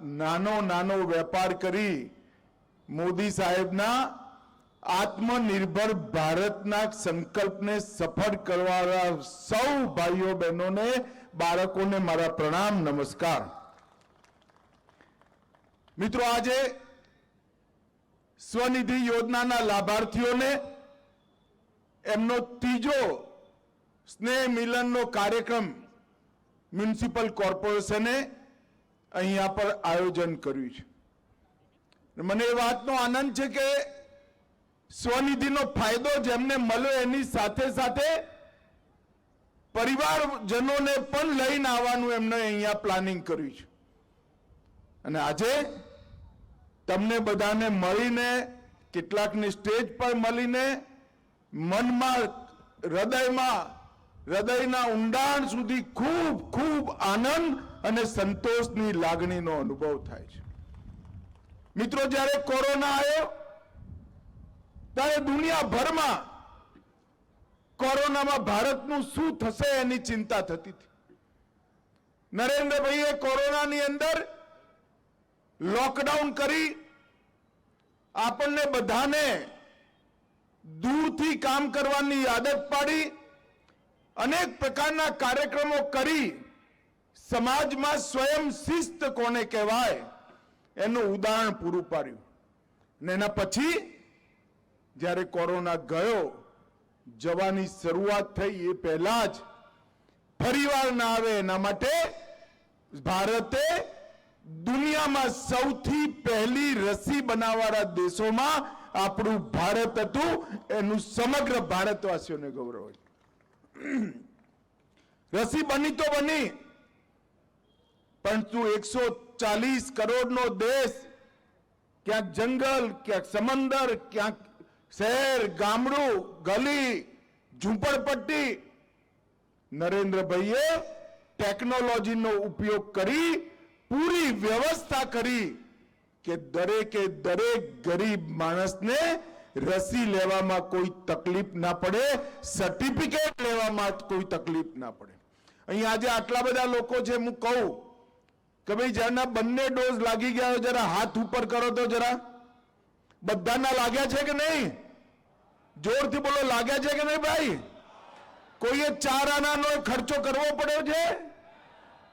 નાનો નાનો વેપાર કરી મોદી સાહેબના આત્મનિર્ભર ભારતના સંકલ્પને સફળ કરવાવાળા સૌ ભાઈઓ બહેનોને, બાળકોને મારા પ્રણામ, નમસ્કાર. મિત્રો, આજે સ્વનિધિ યોજનાના લાભાર્થીઓને એમનો ત્રીજો સ્નેહ મિલનનો કાર્યક્રમ મ્યુનિસિપલ કોર્પોરેશને અહીંયા પર આયોજન કર્યું છે. મને એ વાતનો આનંદ છે કે સ્વનિધિનો ફાયદો જેમને મળ્યો એની સાથે સાથે પરિવારજનોને પણ લઈને આવવાનું એમને અહીંયા પ્લાનિંગ કર્યું છે. અને આજે તમને બધાને મળીને, કેટલાકને સ્ટેજ પર મળીને, મનમાં, હૃદયના ઊંડાણ સુધી ખૂબ ખૂબ આનંદ અને સંતોષની લાગણીનો અનુભવ થાય છે. મિત્રો, જ્યારે કોરોના આવ્યો ત્યારે દુનિયાભરમાં કોરોનામાં ભારતનું શું થશે એની ચિંતા થતી હતી. નરેન્દ્રભાઈએ કોરોનાની અંદર લોકડાઉન કરી આપણને બધાને દૂરથી કામ કરવાની આદત પાડી, અનેક પ્રકારના કાર્યક્રમો કરી સમાજમાં સ્વયં શિસ્ત કોને કહેવાય એનું ઉદાહરણ પૂરું પાડ્યું. અને એના પછી જ્યારે કોરોના ગયો, જવાની શરૂઆત થઈ, એ પહેલા જ ફરીવાર ના આવે એના માટે ભારતે દુનિયામાં સૌથી પહેલી રસી બનાવવાળા દેશોમાં આપણું ભારત હતું. એનું સમગ્ર ભારતવાસીઓને ગૌરવ છે. રસી બની તો બની, પરંતુ 140 કરોડનો દેશ, ક્યાંક જંગલ, ક્યાંક સમંદર, ક્યાંક શહેર, ગામડું, ગલી, ઝૂંપડપટ્ટી, નરેન્દ્રભાઈએ ટેકનોલોજીનો ઉપયોગ કરી પૂરી વ્યવસ્થા કરી કે દરેકે દરેક ગરીબ માણસને રસી લેવામાં કોઈ તકલીફ ના પડે, સર્ટિફિકેટ લેવામાં કોઈ તકલીફ ના પડે. અહીંયા આજે આટલા બધા લોકો છે, હું કહું કે ભાઈ જેના બંને ડોઝ લાગી ગયા હોય જરા હાથ ઉપર કરો તો જરા. બધાના લાગ્યા છે કે નહીં? જોરથી બોલો, લાગ્યા છે કે નહીં ભાઈ? કોઈએ 4 આનાનો ખર્ચો કરવો પડ્યો છે?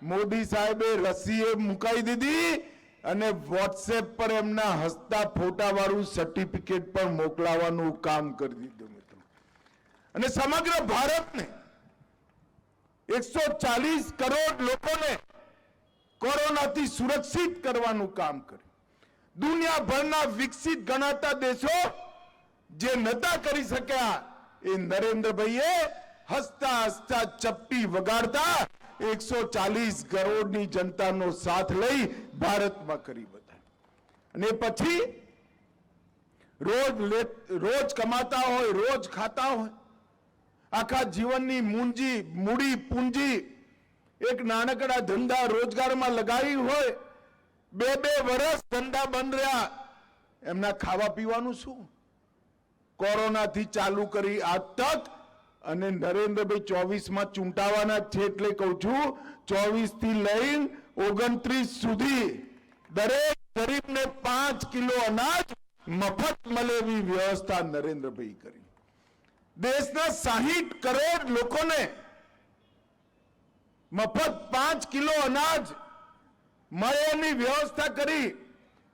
મોદી સાહેબે રસીએ મુકાઈ દીધી અને વોટ્સએપ પર એમના હસતા ફોટા વાળું સર્ટિફિકેટ પણ મોકલાવાનું કામ કરી દીધું. મિત્રો, અને સમગ્ર ભારતને 140 કરોડ લોકોને કોરોનાથી સુરક્ષિત કરવાનું કામ કર્યું. દુનિયાભરના વિકસિત ગણાતા દેશો જે નતા કરી શક્યા એ નરેન્દ્રભાઈએ હસતા હસતા ચપટી વગાડતા 140 કરોડની જનતાનો સાથ લઈ ભારતમાં કરી બતાવ્યું. અને પછી રોજ કમાતા હોય, રોજ ખાતા હોય, આખા જીવનની મૂડી પૂંજી એક નાનકડા ધંધા રોજગારમાં લગાવી હોય, 2 વર્ષ ધંધા બંધ રહ્યા, એમના ખાવા પીવાનું શું? કોરોનાથી ચાલુ કરી આ તક, અને નરેન્દ્રભાઈ 24માં ચૂંટાવાના છે, એટલે કહું છું 24 થી લઈને 29 સુધી દરેક ગરીબને 5 કિલો અનાજ મફત મળે એવી વ્યવસ્થા નરેન્દ્રભાઈ કરી. દેશના 60 કરોડ લોકોને મફત 5 કિલો અનાજ મળે એની વ્યવસ્થા કરી.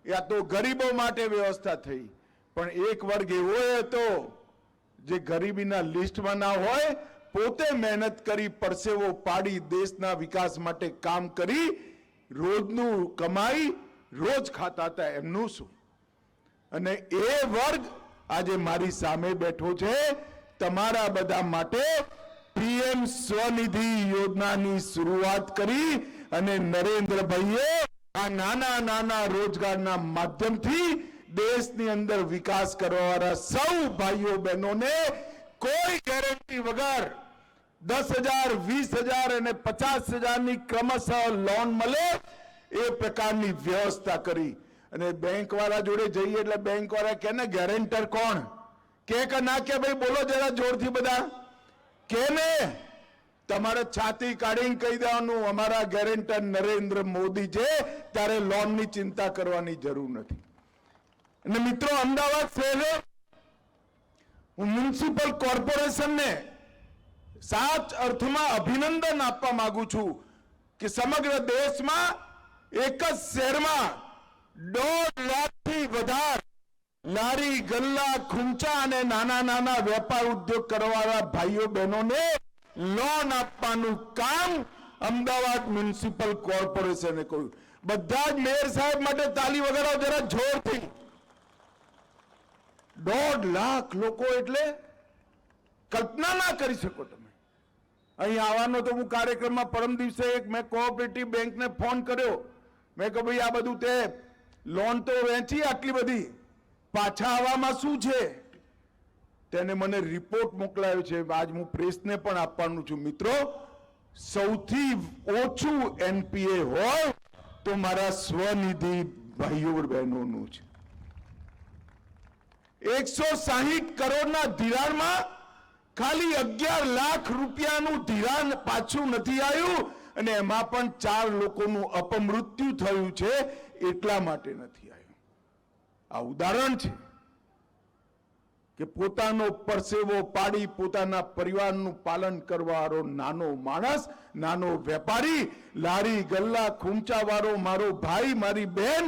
યા તો ગરીબો માટે વ્યવસ્થા થઈ, પણ એક વર્ગ એવો હતો જે ગરીબીના લિસ્ટમાં ના હોય, પોતે મહેનત કરી, પરસેવો પાડી, દેશના વિકાસ માટે કામ કરી, રોજનું કમાઈ રોજ ખાતા હતા. એમનું શું? અને એ વર્ગ આજે મારી સામે બેઠો છે. તમારા બધા માટે પીએમ સ્વનિધિ યોજનાની શરૂઆત કરી અને નરેન્દ્રભાઈએ આ નાના નાના રોજગારના માધ્યમથી દેશની અંદર વિકાસ કરવાવાળા સૌ ભાઈઓ બહેનોને કોઈ ગેરંટી વગર 10,000, 20,000 અને 50,000ની ક્રમશઃ લોન મળે એ પ્રકારની વ્યવસ્થા કરી. અને બેંક વાળા જોડે જઈએ એટલે બેંક વાળા કે ને ગેરેન્ટર કોણ કે ના કે ભાઈ બોલો જરા જોરથી બધા કે ને તમારે છાતી કાઢીને કહી દેવાનું અમારા ગેરંટર નરેન્દ્ર મોદી છે, ત્યારે લોનની ચિંતા કરવાની જરૂર નથી. અને મિત્રો, અમદાવાદ શહેરે હું મ્યુનિસિપલ કોર્પોરેશનને સાચ અર્થમાં અભિનંદન આપવા માંગુ છું કે સમગ્ર દેશમાં એક જ શહેરમાં 1.5 લાખથી વધારે લારી ગલ્લા ખૂંચા અને નાના નાના વેપાર ઉદ્યોગ કરવાવાળા ભાઈઓ બહેનોને લોન આપવાનું કામ અમદાવાદ મ્યુનિસિપલ કોર્પોરેશને કર્યું. બધા જ મેયર સાહેબ માટે તાલી વગાડો જરા જોરથી. 1.5 લાખ લોકો એટલે કલ્પના ના કરી શકો તમે. અહીં આવવાનો તો હું કાર્યક્રમમાં પરમ દિવસે એક મેં કોઓપરેટિવ બેંકને ફોન કર્યો. મેં કહ્યું ભાઈ આ બધું તે લોન તો વેચી આટલી બધી, પાછા આવવામાં શું છે? તેને મને રિપોર્ટ મોકલાયો છે. આજ હું પ્રેસને પણ આપવાનું છું. મિત્રો, સૌથી ઓછું એનપીએ હોય તો મારા સ્વનિધિ ભાઈઓ બહેનોનું છે. 160 કરોડના ધિરાણમાં ખાલી 11 લાખ રૂપિયાનું ધિરાણ પાછું નથી આવ્યું, અને એમાં પણ 4 લોકોનું અપમૃત્યુ થયું છે. એટલા માટે નથી આવ્યું. આ ઉદાહરણ છે કે પોતાનો પરસેવો પાડી પોતાના પરિવારનું પાલન કરવાવાળો નાનો માણસ, નાનો વેપારી, લારી ગલ્લા ખૂંચા વાળો મારો ભાઈ, મારી બહેન,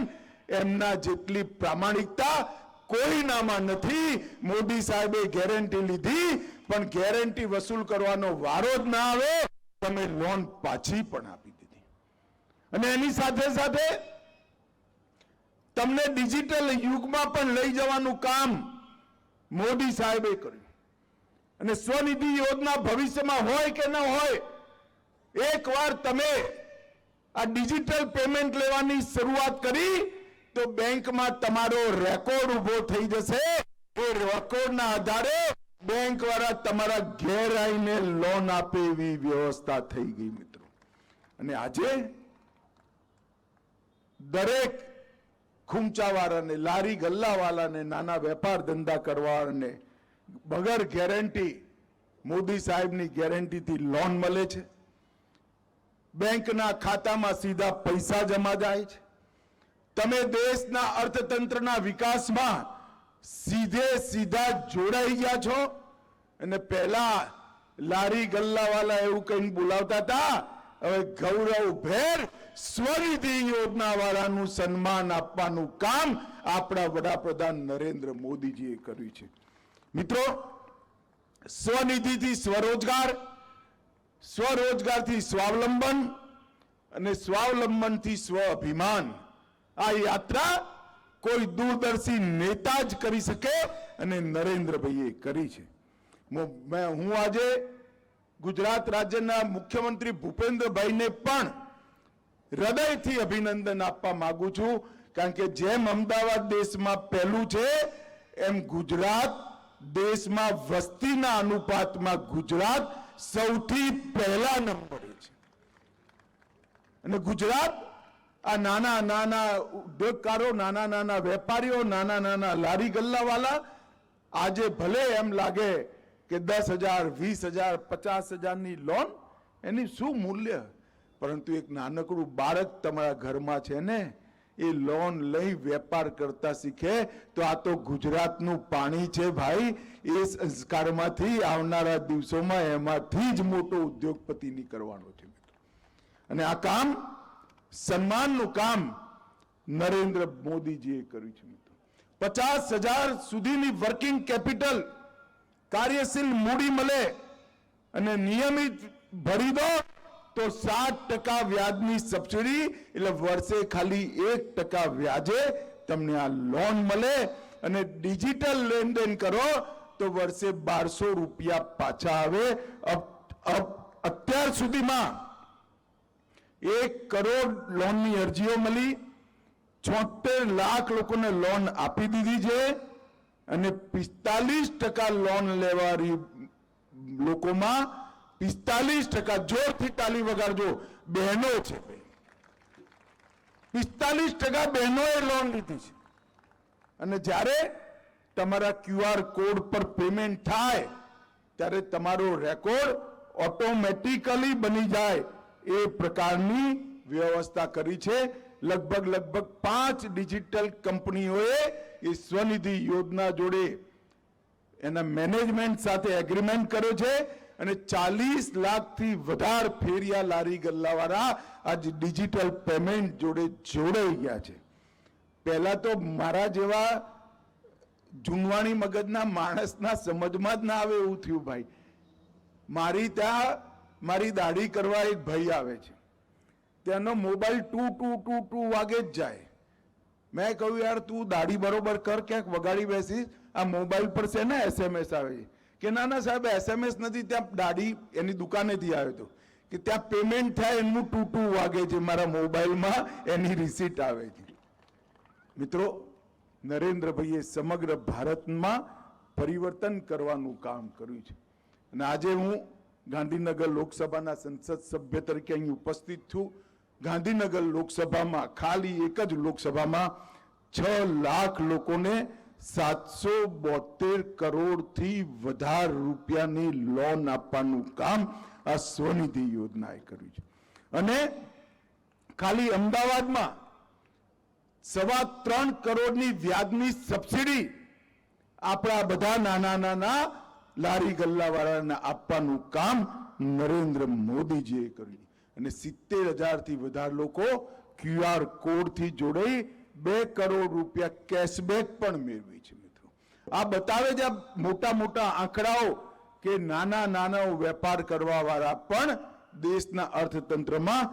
એમના જેટલી પ્રામાણિકતા કોઈનામાં નથી. મોદી સાહેબે ગેરંટી લીધી, પણ ગેરંટી વસૂલ કરવાનો વારો જ ના આવે, તમે લોન પાછી પણ આપી દીધી. અને એની સાથે સાથે તમને ડિજિટલ યુગમાં પણ લઈ જવાનું કામ મોદી સાહેબે કર્યું. અને સ્વનિધિ યોજના ભવિષ્યમાં હોય કે ન હોય, એકવાર તમે આ ડિજિટલ પેમેન્ટ લેવાની શરૂઆત કરી તો બેંકમાં તમારો રેકોર્ડ ઉભો થઈ જશે. એ રેકોર્ડના આધારે બેંક વાળા તમારા ઘેર આવીને લોન આપે એવી વ્યવસ્થા થઈ ગઈ મિત્રો. અને આજે દરેક ખૂંચાવાળાને, લારી ગલ્લાવાળાને, નાના વેપાર ધંધા કરવાને વગર ગેરંટી, મોદી સાહેબની ગેરંટીથી લોન મળે છે. બેંકના ખાતામાં સીધા પૈસા જમા જાય છે. તમે દેશના અર્થતંત્રના વિકાસમાં સીધા જોડાઈ ગયા છો. અને પહેલા લારી ગલ્લાવાળા એવું કઈ બોલાવતા હતા, હવે ગૌરવભેર સ્વનિધિ યોજના વાળાનું સન્માન આપવાનું કામ આપણા વડાપ્રધાન નરેન્દ્ર મોદીજીએ કર્યું છે. મિત્રો, સ્વનિધિથી સ્વરોજગાર, સ્વરોજગારથી સ્વાવલંબન અને સ્વાવલંબનથી સ્વઅભિમાન, આ યાત્રા કોઈ દૂરદર્શી નેતા જ કરી શકે, અને નરેન્દ્રભાઈએ કરી છે. હું આજે ગુજરાત રાજ્યના મુખ્યમંત્રી ભૂપેન્દ્રભાઈને પણ હૃદયથી અભિનંદન આપવા માંગુ છું. કારણ કે જેમ અમદાવાદ દેશમાં પહેલું છે, એમ ગુજરાત દેશમાં વસ્તીના અનુપાતમાં ગુજરાત સૌથી પહેલા નંબરે છે. અને ગુજરાત આ નાના નાના ઉદ્યોગકારો, નાના નાના વેપારીઓ, નાના નાના લારી ગલ્લાવાળા, આજે ભલે એમ લાગે કે 10,000, 20,000, 50,000ની લોન, એની શું મૂલ્ય? પરંતુ એક નાનકડું બાળક તમારા ઘરમાં છે ને, એ લોન લઈ વેપાર કરતા શીખે તો આ તો ગુજરાતનું પાણી છે ભાઈ. એ સંસ્કારમાંથી આવનારા દિવસોમાં એમાંથી જ મોટો ઉદ્યોગપતિ નીકળવાનો છે. અને આ કામ, સન્માનનું કામ નરેન્દ્ર મોદીજીએ કર્યું છે. 50,000 સુધીની વર્કિંગ કેપિટલ, કાર્યશીલ મૂડી મળે અને નિયમિત ભરી દો તો 7% વ્યાજની સબસિડી, એટલે વર્ષે ખાલી 1% વ્યાજે તમને આ લોન મળે. અને ડિજિટલ લેનદેન કરો તો વર્ષે 1200 રૂપિયા પાછા આવે. અત્યાર સુધીમાં 1 કરોડ લોનની અરજીઓ મળી, 76 લાખ લોકોને લોન આપી દીધી છે. અને 45% લોન લેવારી લોકોમાં 45%, જોરથી તાલી વગાડજો, બહેનો છે. 45% બહેનોએ લોન લીધી છે. અને જ્યારે તમારા QR કોડ પર પેમેન્ટ થાય ત્યારે તમારો રેકોર્ડ ઓટોમેટિકલી બની જાય એ પ્રકારની વ્યવસ્થા કરી છે. લગભગ 5 ડિજિટલ કંપનીઓએ એ સ્વનિધિ યોજના જોડે એના મેનેજમેન્ટ સાથે એગ્રીમેન્ટ કર્યો છે અને 40 લાખથી વધારે ફેરિયા લારી ગલ્લાવાળા આજ ડિજિટલ પેમેન્ટ જોડે જોડાઈ ગયા છે. પહેલા તો મારા જેવા જૂનવાણી મગજના માણસના સમજમાં જ ના આવે એવું થયું ભાઈ. મારી ત્યાં મારી દાઢી કરવા એક ભાઈ આવે છે, ત્યાંનો મોબાઈલ ટુ વાગે જ જાય. મેં કહ્યું યાર તું દાઢી બરોબર કર, ક્યાંક વગાડી બેસીશ, આ મોબાઈલ પર છે ને SMS આવે છે. કે ના ના સાહેબ SMS નથી, ત્યાં દાઢી એની દુકાનેથી આવ્યો હતો કે ત્યાં પેમેન્ટ થાય એનું ટુ વાગે છે, મારા મોબાઈલમાં એની રિસીટ આવે છે. મિત્રો, નરેન્દ્રભાઈએ સમગ્ર ભારતમાં પરિવર્તન કરવાનું કામ કર્યું છે અને આજે હું ગાંધીનગર લોકસભાના સંસદ સભ્ય તરીકે અહીં ઉપસ્થિત છું. ગાંધીનગર લોકસભામાં ખાલી એક જ લોકસભામાં 6 લાખ લોકોને 772 કરોડથી વધારે રૂપિયાની લોન આપવાનું કામ આ સ્વનિધિ યોજનાએ કર્યું છે. અને ખાલી અમદાવાદમાં 3.25 કરોડની વ્યાજની સબસિડી આપણા બધા નાના લારી ગલ્લાવાળાને આપવાનું કામ નરેન્દ્ર મોદીજીએ કર્યું અને 70,000 થી વધારે લોકો QR કોડથી જોડાઈ 2 કરોડ રૂપિયા કેશબેક પણ મેળવી છે. મિત્રો, આ બતાવે છે મોટા આંકડાઓ કે નાના વેપાર કરવા વાળા પણ દેશના અર્થતંત્રમાં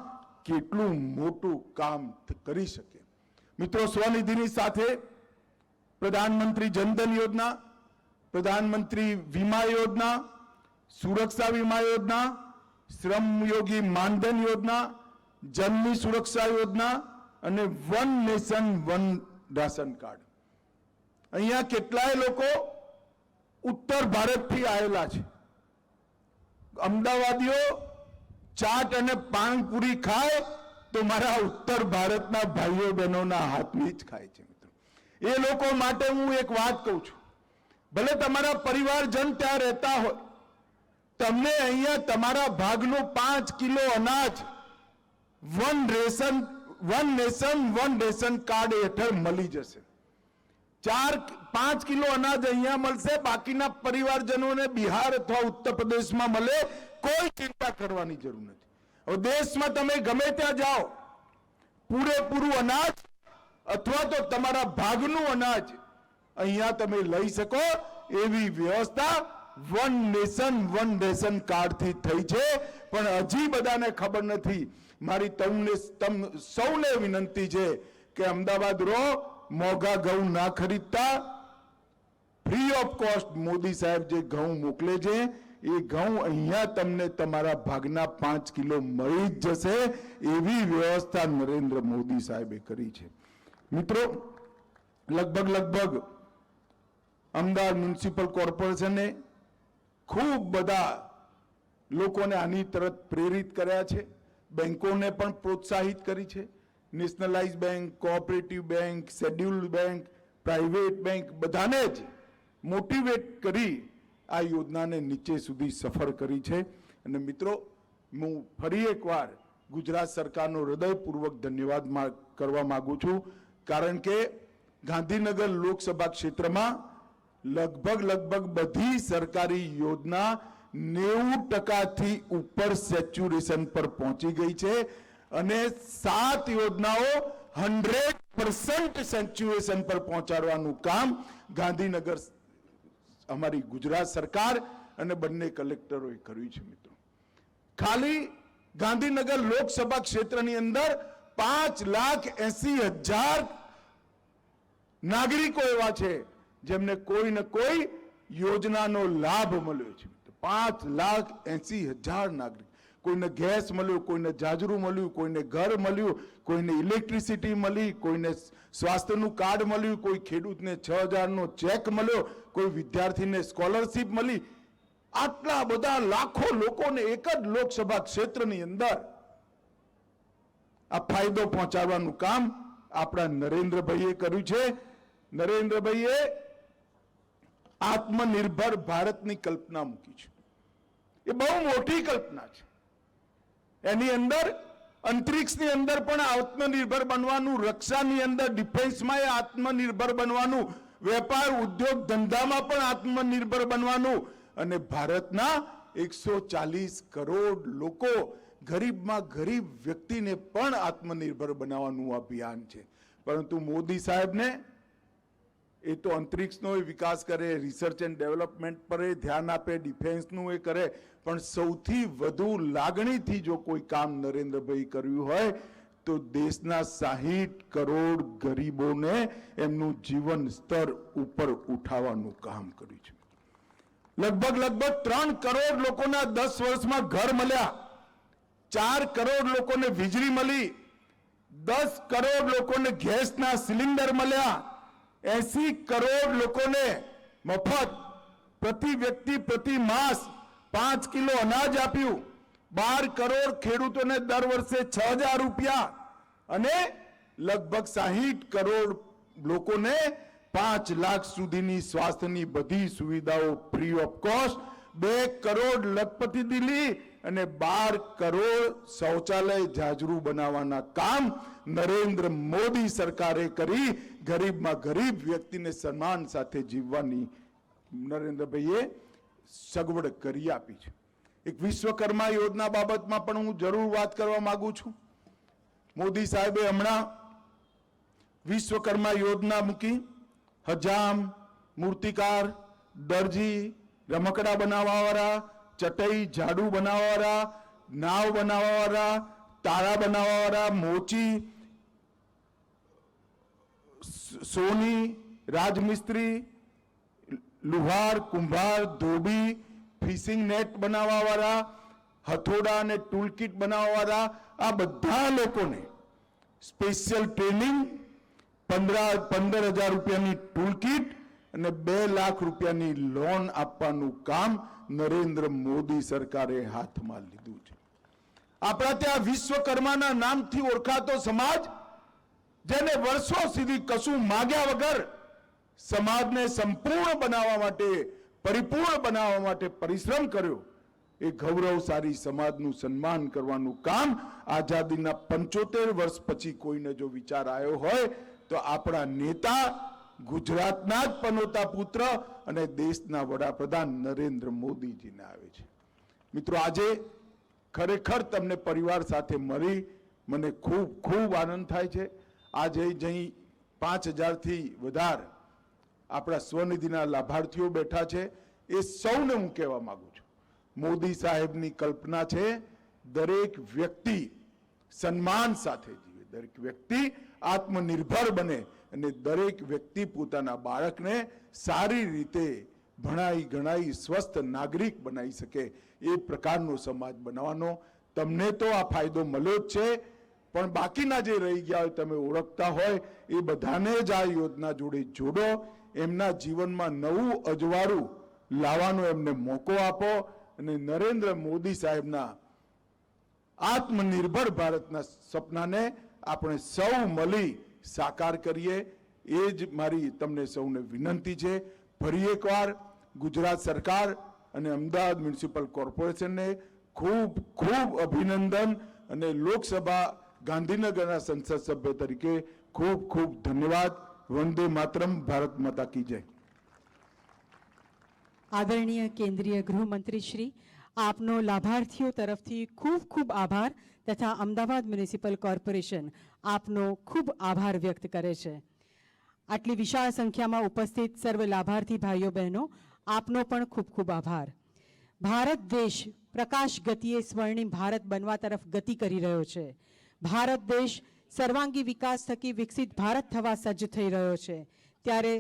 કેટલું મોટું કામ કરી શકે. મિત્રો, સ્વનિધિની સાથે પ્રધાનમંત્રી જનધન યોજના, પ્રધાનમંત્રી વીમા યોજના, સુરક્ષા વીમા યોજના, શ્રમયોગી માનધન યોજના, જનની સુરક્ષા યોજના અને one nation one ration card. અહીંયા કેટલાય લોકો ઉત્તર ભારતથી આવેલા છે. અમદાવાદીઓ ચાટ અને પાનપુરી ખાય તો મારા ઉત્તર ભારતના ભાઈઓ બહેનોના હાથની જ ખાય છે. મિત્રો, એ લોકો માટે હું એક વાત કહું છું, ભલે તમારા પરિવારજન ત્યાં રહેતા હોય, તમને અહીંયા તમારા ભાગનું 5 કિલો અનાજ one nation one ration card હેઠળ મળી જશે. 5 કિલો અનાજ અહીંયા મળશે, બાકીના પરિવારજનોને બિહાર અથવા ઉત્તર પ્રદેશમાં મળે. કોઈ ચિંતા કરવાની જરૂર નથી. હવે દેશમાં તમે ગમે ત્યાં જાઓ, પૂરેપૂરું અનાજ અથવા તો તમારા ભાગનું અનાજ અહીંયા તમે લઈ શકો એવી વ્યવસ્થા વન નેશન વન રેશન કાર્ડથી થઈ છે. પણ હજી બધાને ખબર નથી. મારી સૌને વિનંતી છે કે અમદાવાદ રહો, મોંઘા ઘઉં ના ખરીદતા, ફ્રી ઓફ કોસ્ટ મોદી સાહેબ જે ઘઉં મોકલે છે એ ઘઉં અહીંયા તમને તમારા ભાગના 5 કિલો મળી જ જશે. એવી વ્યવસ્થા નરેન્દ્ર મોદી સાહેબે કરી છે. મિત્રો, લગભગ અમદાવાદ મ્યુનિસિપલ કોર્પોરેશને ખૂબ બધા લોકોને આની તરફ પ્રેરિત કર્યા છે. બેંકોને પણ પ્રોત્સાહિત કરી છે. Nationalise bank, cooperative bank, scheduled bank, private bank બધાને જ મોટિવેટ કરી આ યોજનાને નીચે સુધી સફળ કરી છે. અને મિત્રો, હું ફરી એકવાર ગુજરાત સરકારનો હૃદયપૂર્વક ધન્યવાદ કરવા માંગુ છું, કારણ કે ગાંધીનગર લોકસભા ક્ષેત્રમાં લગભગ બધી સરકારી યોજના 90% ઉપર સેચ્યુરેશન પર પહોંચી ગઈ છે અને 7 યોજનાઓ 100% સેચ્યુરેશન પર પહોંચાડવાનું કામ ગાંધીનગર અમારી ગુજરાત સરકાર અને બંને કલેક્ટરોએ કર્યું છે. મિત્રો, ખાલી ગાંધીનગર લોકસભા ક્ષેત્રની અંદર 5,80,000 નાગરિકો એવા છે જેમને કોઈ ને કોઈ યોજનાનો લાભ મળ્યો છે. 5,80,000 નાગરિક. કોઈને ગેસ મળ્યો, કોઈને જાજરું મળ્યું, કોઈને ઘર મળ્યું, કોઈને ઇલેક્ટ્રિસિટી મળી, કોઈને સ્વાસ્થ્યનું કાર્ડ મળ્યું, કોઈ ખેડૂતને 6,000નો ચેક મળ્યો, કોઈ વિદ્યાર્થીને સ્કોલરશીપ મળી. આટલા બધા લાખો લોકોને એક જ લોકસભા ક્ષેત્રની અંદર આ ફાયદો પહોંચાડવાનું કામ આપણા નરેન્દ્રભાઈએ કર્યું છે. નરેન્દ્રભાઈએ આત્મનિર્ભર ભારતની કલ્પના મૂકી છે. એ બહુ મોટી કલ્પના છે. એની અંદર અંતરિક્ષની અંદર પણ આત્મનિર્ભર બનવાનું, રક્ષાની અંદર ડિફેન્સમાં આત્મનિર્ભર બનવાનું, વેપાર ઉદ્યોગ ધંધામાં પણ આત્મનિર્ભર બનવાનું અને ભારતના 140 કરોડ લોકો, ગરીબમાં ગરીબ વ્યક્તિને પણ આત્મનિર્ભર બનાવવાનું અભિયાન છે. પરંતુ મોદી સાહેબને એ તો અંતરિક્ષનો વિકાસ કરે, રિસર્ચ એન્ડ ડેવલપમેન્ટ પર ધ્યાન આપે, ડિફેન્સનું એ કરે, પણ સૌથી વધુ લાગણીથી જો કોઈ કામ નરેન્દ્રભાઈ કર્યું હોય તો દેશના 60 કરોડ ગરીબોને એમનું જીવન સ્તર ઉપર ઉઠાવવાનું કામ કર્યું છે. લગભગ 3 કરોડ લોકોના 10 વર્ષમાં ઘર મળ્યા, 4 કરોડ લોકોને વીજળી મળી, 10 કરોડ લોકોને ગેસના સિલિન્ડર મળ્યા, 80 કરોડ લોકોને મફત પ્રતિ વ્યક્તિ પ્રતિ માસ 5 કિલો અનાજ આપ્યું, 12 કરોડ ખેડૂતોને દર વર્ષે 6000 રૂપિયા અને લગભગ 60 કરોડ લોકોને 5 લાખ સુધીની સ્વાસ્થ્યની બધી સુવિધાઓ ફ્રી ઓફ કોસ્ટ, 2 કરોડ લખપતિ દિલ્હી અને 12 કરોડ શૌચાલય જાજરૂ બનાવવાના કામ નરેન્દ્ર મોદી સરકારે કરી ગરીબમાં ગરીબ વ્યક્તિને સન્માન સાથે જીવવાની નરેન્દ્રભાઈએ સગવડ કરી આપી છે. એક વિશ્વકર્મા યોજના બાબતમાં પણ હું જરૂર વાત કરવા માંગુ છું. મોદી સાહેબે હમણાં વિશ્વકર્મા યોજના મૂકી. હજામ, મૂર્તિકાર, દરજી, રમકડા બનાવવાવાળા, ચટઈ ઝાડુ બનાવવાવાળા, નાવ બનાવવાવાળા, તારા બનાવવાવાળા, મોચી, સોની, રાજમિસ્ત્રી, લુહાર, કુંભાર, ધોબી, ફિશિંગ નેટ બનાવવાવાળા, હથોડા અને ટૂલકીટ બનાવવાવાળા, આ બધા લોકોને સ્પેશિયલ ટ્રેનિંગ, 15,000 રૂપિયાની ટૂલકીટ અને 2 લાખ રૂપિયાની લોન આપવાનું કામ નરેન્દ્ર મોદી સરકારે હાથમાં લીધું છે. આપણા ત્યાં વિશ્વકર્માના નામથી ઓળખાતો સમાજ, જેને વર્ષો સુધી કશું માગ્યા વગર સમાજને સંપૂર્ણ બનાવવા માટે, પરિપૂર્ણ બનાવવા માટે પરિશ્રમ કર્યો, એ ગૌરવશાળી સમાજનું સન્માન કરવાનું કામ આઝાદીના 75 વર્ષ પછી કોઈને જો વિચાર આવ્યો હોય તો આપણા નેતા, ગુજરાતના જ પનોતા પુત્ર અને દેશના વડાપ્રધાન નરેન્દ્ર મોદીજીને આવે છે. મિત્રો, આજે ખરેખર તમને પરિવાર સાથે મળી મને ખૂબ ખૂબ આનંદ થાય છે. આજે જઈ 5000 થી વધારે આપણા સ્વનિધિના લાભાર્થીઓ બેઠા છે. એ સૌને હું કહેવા માંગુ છું, મોદી સાહેબની કલ્પના છે દરેક વ્યક્તિ સન્માન સાથે જીવે, દરેક વ્યક્તિ આત્મનિર્ભર બને અને દરેક વ્યક્તિ પોતાના બાળકને સારી રીતે ભણાઈ ગણાઈ સ્વસ્થ નાગરિક બનાવી શકે, એ પ્રકારનો સમાજ બનાવવાનો. તમને તો આ ફાયદો મળ્યો જ છે, પણ બાકીના જે રહી ગયા હોય, તમે ઓળખતા હોય, એ બધાને જ આ યોજના જોડે જોડો, એમના જીવનમાં નવું અજવાળું લાવવાનો એમને મોકો આપો અને નરેન્દ્ર મોદી સાહેબના આત્મનિર્ભર ભારતના સપનાને આપણે સૌ મળી સાકાર કરીએ. એ જ મારી તમને સૌને વિનંતી છે. ફરી એકવાર ગુજરાત સરકાર અને અમદાવાદ મ્યુનિસિપલ કોર્પોરેશનને ખૂબ ખૂબ અભિનંદન અને લોકસભા ગાંધીનગરના સંસદ સભ્ય તરીકે ખૂબ ખૂબ ધન્યવાદ. વંદે માતરમ. ભારત માતા કી જય. આદરણીય કેન્દ્રીય ગૃહમંત્રી શ્રી, આપનો લાભાર્થીઓ તરફથી ખૂબ ખૂબ આભાર તથા અમદાવાદ મ્યુનિસિપલ કોર્પોરેશન આપનો ખૂબ આભાર વ્યક્ત કરે છે. આટલી વિશાળ સંખ્યામાં ઉપસ્થિત સર્વ લાભાર્થી ભાઈઓ બહેનો, આપનો પણ ખૂબ ખૂબ આભાર. ભારત દેશ પ્રકાશ ગતિએ સ્વર્ણિમ ભારત બનવા તરફ ગતિ કરી રહ્યો છે. ભારત દેશ સર્વાંગી વિકાસ થકી વિકસિત ભારત થવા સજ્જ થઈ રહ્યો છે. ત્યારે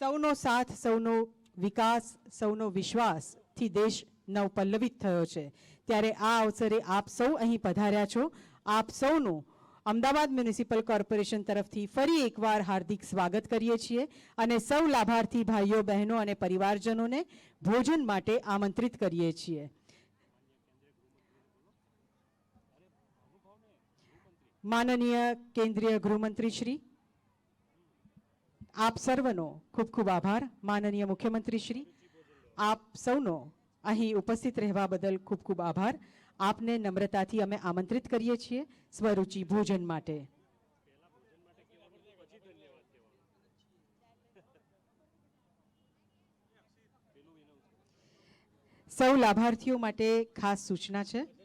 સૌનો સાથ, સૌનો વિકાસ, સૌનો વિશ્વાસથી દેશ નવપલ્લવિત થયો છે. ત્યારે આ અવસરે આપ સૌ અહીં પધાર્યા છો. આપ સૌનું અમદાવાદ મ્યુનિસિપલ કોર્પોરેશન તરફથી ફરી એકવાર હાર્દિક સ્વાગત કરીએ છીએ અને સૌ લાભાર્થી ભાઈઓ બહેનો અને પરિવારજનોને ભોજન માટે આમંત્રિત કરીએ છીએ. માનનીય કેન્દ્રીય ગૃહમંત્રી શ્રી, આપ સર્વનો ખૂબ ખૂબ આભાર. માનનીય મુખ્યમંત્રી શ્રી, આપ સૌનો અહીં ઉપસ્થિત રહેવા બદલ ખૂબ ખૂબ આભાર. આપને નમ્રતાથી અમે આમંત્રિત કરીએ છીએ સ્વરૂચિ ભોજન માટે. સૌ લાભાર્થીઓ માટે ખાસ સૂચના છે.